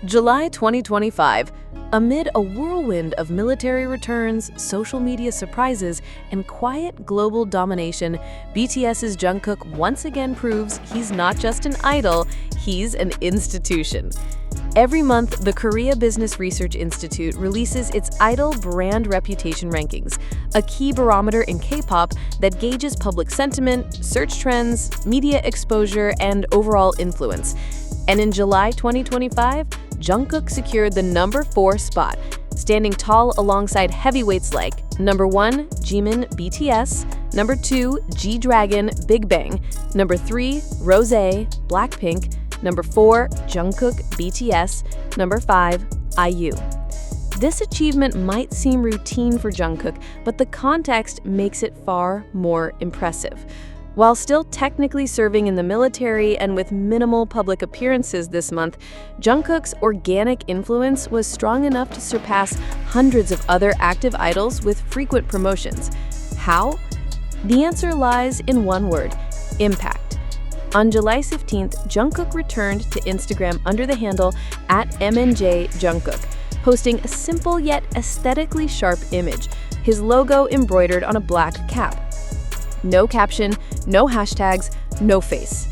July 2025. Amid a whirlwind of military returns, social media surprises, and quiet global domination, BTS's Jungkook once again proves he's not just an idol, he's an institution. Every month, the Korea Business Research Institute releases its Idol Brand Reputation Rankings, a key barometer in K-pop that gauges public sentiment, search trends, media exposure, and overall influence. And in July 2025, Jungkook secured the number 4 spot, standing tall alongside heavyweights like number 1, Jimin BTS, number 2, G-Dragon Big Bang, number 3, Rose Blackpink, number 4, Jungkook BTS, number 5, IU. This achievement might seem routine for Jungkook, but the context makes it far more impressive. While still technically serving in the military and with minimal public appearances this month, Jungkook's organic influence was strong enough to surpass hundreds of other active idols with frequent promotions. How? The answer lies in one word: impact. On July 15th, Jungkook returned to Instagram under the handle @MNJJungkook, posting a simple yet aesthetically sharp image, his logo embroidered on a black cap. No caption, no hashtags, no face.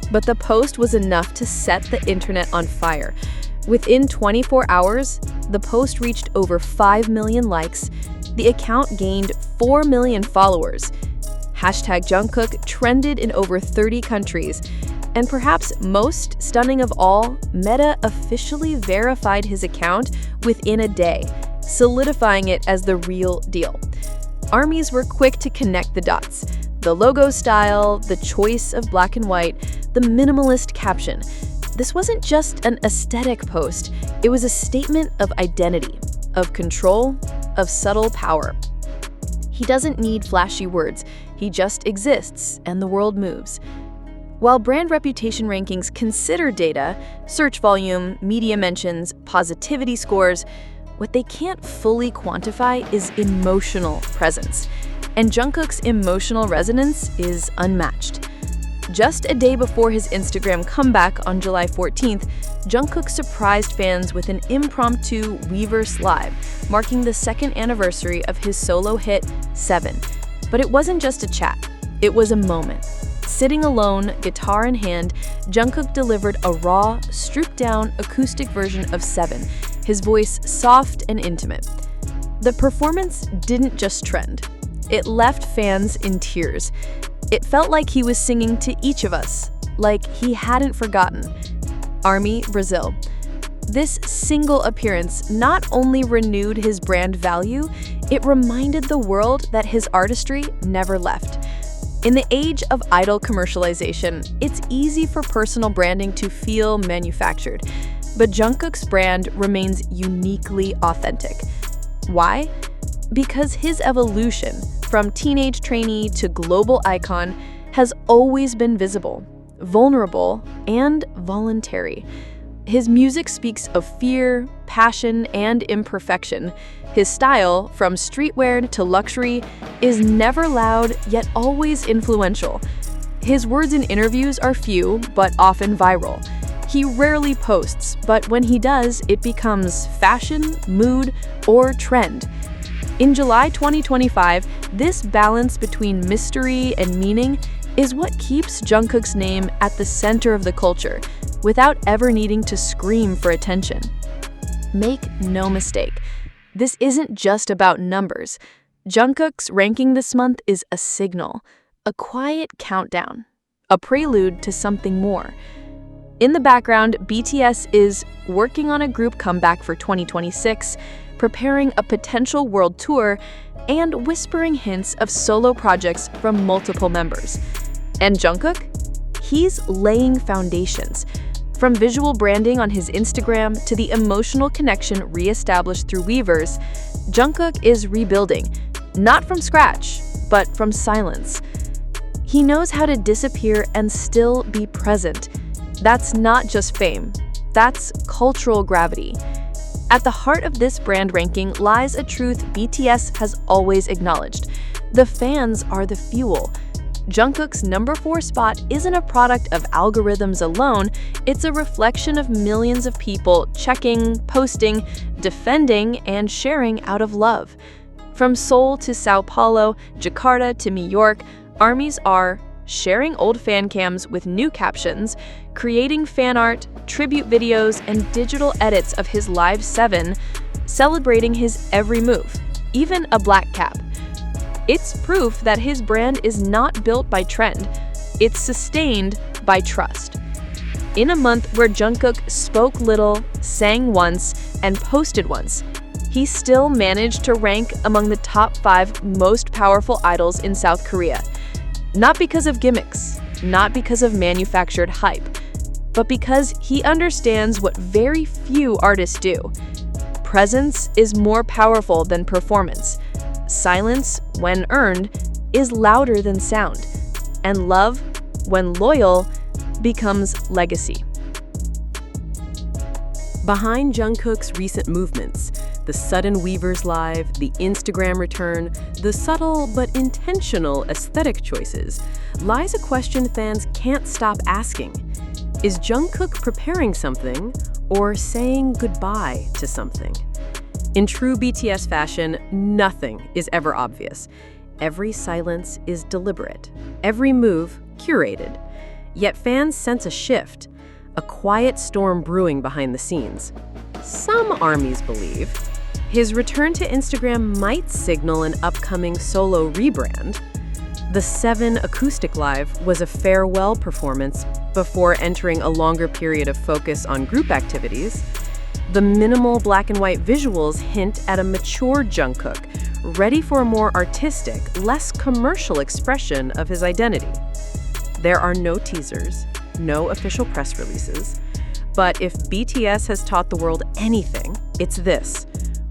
But the post was enough to set the internet on fire. Within 24 hours, the post reached over 5 million likes. The account gained 4 million followers. #Jungkook trended in over 30 countries. And perhaps most stunning of all, Meta officially verified his account within a day, solidifying it as the real deal. Armies were quick to connect the dots. The logo style, the choice of black and white, the minimalist caption. This wasn't just an aesthetic post, it was a statement of identity, of control, of subtle power. He doesn't need flashy words, he just exists and the world moves. While brand reputation rankings consider data, search volume, media mentions, positivity scores, what they can't fully quantify is emotional presence. And Jungkook's emotional resonance is unmatched. Just a day before his Instagram comeback on July 14th, Jungkook surprised fans with an impromptu Weverse Live, marking the 2nd anniversary of his solo hit, 7. But it wasn't just a chat, it was a moment. Sitting alone, guitar in hand, Jungkook delivered a raw, stripped-down acoustic version of 7, his voice soft and intimate. The performance didn't just trend. It left fans in tears. It felt like he was singing to each of us, like he hadn't forgotten. Army, Brazil. This single appearance not only renewed his brand value, it reminded the world that his artistry never left. In the age of idol commercialization, it's easy for personal branding to feel manufactured, but Jungkook's brand remains uniquely authentic. Why? Because his evolution, from teenage trainee to global icon, has always been visible, vulnerable, and voluntary. His music speaks of fear, passion, and imperfection. His style, from streetwear to luxury, is never loud, yet always influential. His words in interviews are few, but often viral. He rarely posts, but when he does, it becomes fashion, mood, or trend. In July 2025, this balance between mystery and meaning is what keeps Jungkook's name at the center of the culture, without ever needing to scream for attention. Make no mistake, this isn't just about numbers. Jungkook's ranking this month is a signal, a quiet countdown, a prelude to something more. In the background, BTS is working on a group comeback for 2026, preparing a potential world tour, and whispering hints of solo projects from multiple members. And Jungkook? He's laying foundations. From visual branding on his Instagram to the emotional connection re-established through Weverse, Jungkook is rebuilding, not from scratch, but from silence. He knows how to disappear and still be present. That's not just fame, that's cultural gravity. At the heart of this brand ranking lies a truth BTS has always acknowledged. The fans are the fuel. Jungkook's number 4 spot isn't a product of algorithms alone, it's a reflection of millions of people checking, posting, defending, and sharing out of love. From Seoul to Sao Paulo, Jakarta to New York, ARMYs are sharing old fan cams with new captions, creating fan art, tribute videos, and digital edits of his Live 7, celebrating his every move, even a black cap. It's proof that his brand is not built by trend, it's sustained by trust. In a month where Jungkook spoke little, sang once, and posted once, he still managed to rank among the top 5 most powerful idols in South Korea. Not because of gimmicks, not because of manufactured hype, but because he understands what very few artists do. Presence is more powerful than performance. Silence, when earned, is louder than sound. And love, when loyal, becomes legacy. Behind Jungkook's recent movements, the sudden Weavers Live, the Instagram return, the subtle but intentional aesthetic choices, lies a question fans can't stop asking. Is Jungkook preparing something or saying goodbye to something? In true BTS fashion, nothing is ever obvious. Every silence is deliberate, every move curated. Yet fans sense a shift, a quiet storm brewing behind the scenes. Some ARMYs believe his return to Instagram might signal an upcoming solo rebrand. The 7 acoustic live was a farewell performance before entering a longer period of focus on group activities. The minimal black and white visuals hint at a mature Jungkook, ready for a more artistic, less commercial expression of his identity. There are no teasers, no official press releases, but if BTS has taught the world anything, it's this.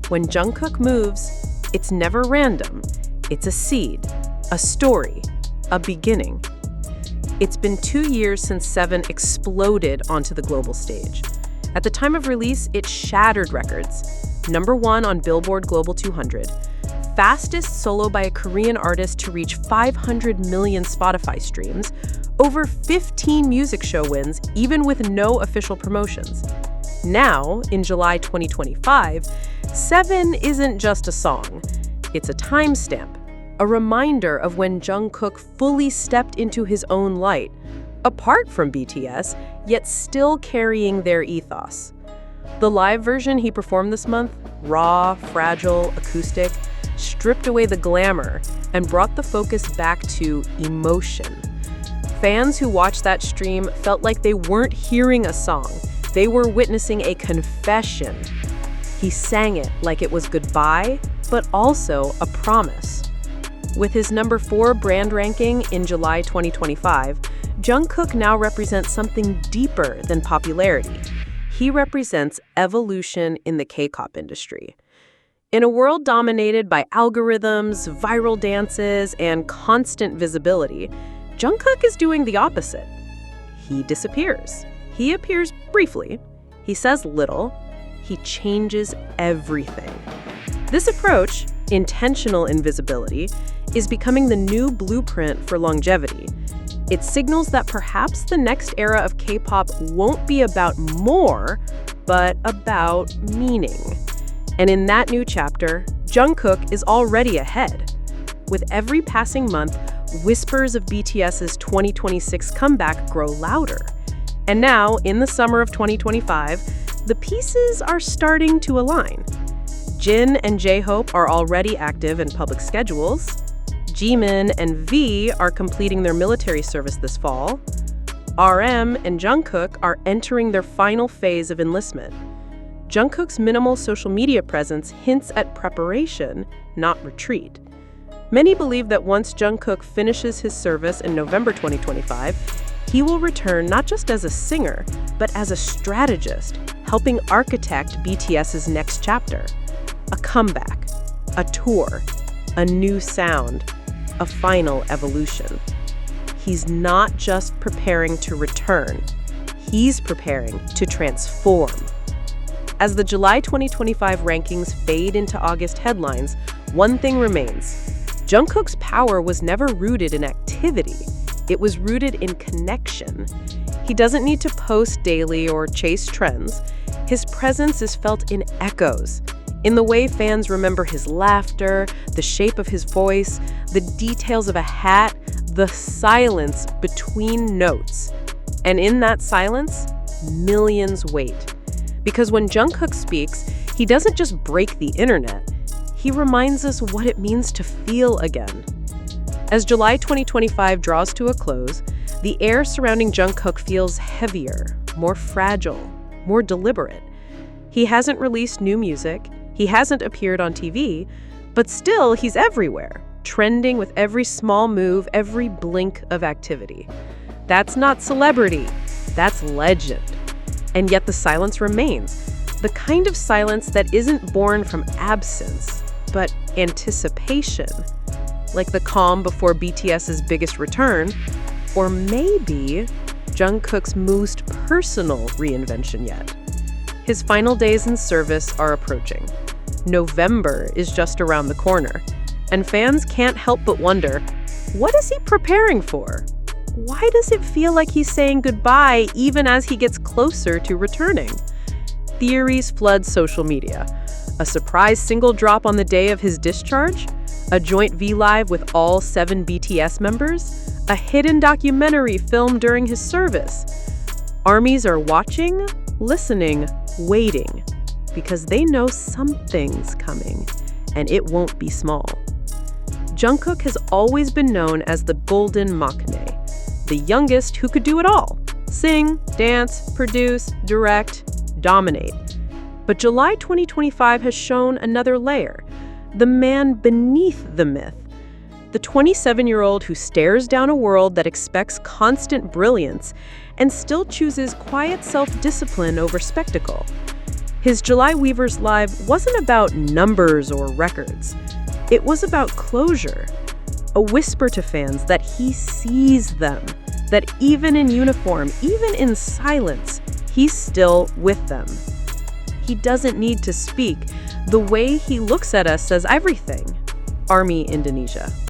When Jungkook moves, it's never random. It's a seed, a story, a beginning. It's been 2 years since 7 exploded onto the global stage. At the time of release, it shattered records. #1 on Billboard Global 200. Fastest solo by a Korean artist to reach 500 million Spotify streams. Over 15 music show wins, even with no official promotions. Now, in July 2025, 7 isn't just a song. It's a timestamp, a reminder of when Jungkook fully stepped into his own light, apart from BTS, yet still carrying their ethos. The live version he performed this month, raw, fragile, acoustic, stripped away the glamour and brought the focus back to emotion. Fans who watched that stream felt like they weren't hearing a song, they were witnessing a confession. He sang it like it was goodbye, but also a promise. With his #4 brand ranking in July 2025, Jungkook now represents something deeper than popularity. He represents evolution in the K-pop industry. In a world dominated by algorithms, viral dances, and constant visibility, Jungkook is doing the opposite. He disappears. He appears briefly. He says little. He changes everything. This approach, intentional invisibility, is becoming the new blueprint for longevity. It signals that perhaps the next era of K-pop won't be about more, but about meaning. And in that new chapter, Jungkook is already ahead. With every passing month, whispers of BTS's 2026 comeback grow louder. And now, in the summer of 2025, the pieces are starting to align. Jin and J-Hope are already active in public schedules. Jimin and V are completing their military service this fall. RM and Jungkook are entering their final phase of enlistment. Jungkook's minimal social media presence hints at preparation, not retreat. Many believe that once Jungkook finishes his service in November 2025, he will return not just as a singer, but as a strategist, helping architect BTS's next chapter. A comeback, a tour, a new sound, a final evolution. He's not just preparing to return, he's preparing to transform. As the July 2025 rankings fade into August headlines, one thing remains. Jungkook's power was never rooted in activity. It was rooted in connection. He doesn't need to post daily or chase trends. His presence is felt in echoes, in the way fans remember his laughter, the shape of his voice, the details of a hat, the silence between notes. And in that silence, millions wait. Because when Jungkook speaks, he doesn't just break the internet. He reminds us what it means to feel again. As July 2025 draws to a close, the air surrounding Jungkook feels heavier, more fragile, more deliberate. He hasn't released new music, he hasn't appeared on TV, but still he's everywhere, trending with every small move, every blink of activity. That's not celebrity, that's legend. And yet the silence remains, the kind of silence that isn't born from absence, but anticipation. Like the calm before BTS's biggest return, or maybe Jungkook's most personal reinvention yet. His final days in service are approaching. November is just around the corner, and fans can't help but wonder, what is he preparing for? Why does it feel like he's saying goodbye even as he gets closer to returning? Theories flood social media. A surprise single drop on the day of his discharge? A joint V-Live with all 7 BTS members? A hidden documentary filmed during his service? Armies are watching, listening, waiting, because they know something's coming, and it won't be small. Jungkook has always been known as the golden maknae, the youngest who could do it all: sing, dance, produce, direct, dominate. But July 2025 has shown another layer, the man beneath the myth, the 27-year-old who stares down a world that expects constant brilliance and still chooses quiet self-discipline over spectacle. His July Weavers Live wasn't about numbers or records. It was about closure, a whisper to fans that he sees them, that even in uniform, even in silence, he's still with them. He doesn't need to speak. The way he looks at us says everything. Army Indonesia.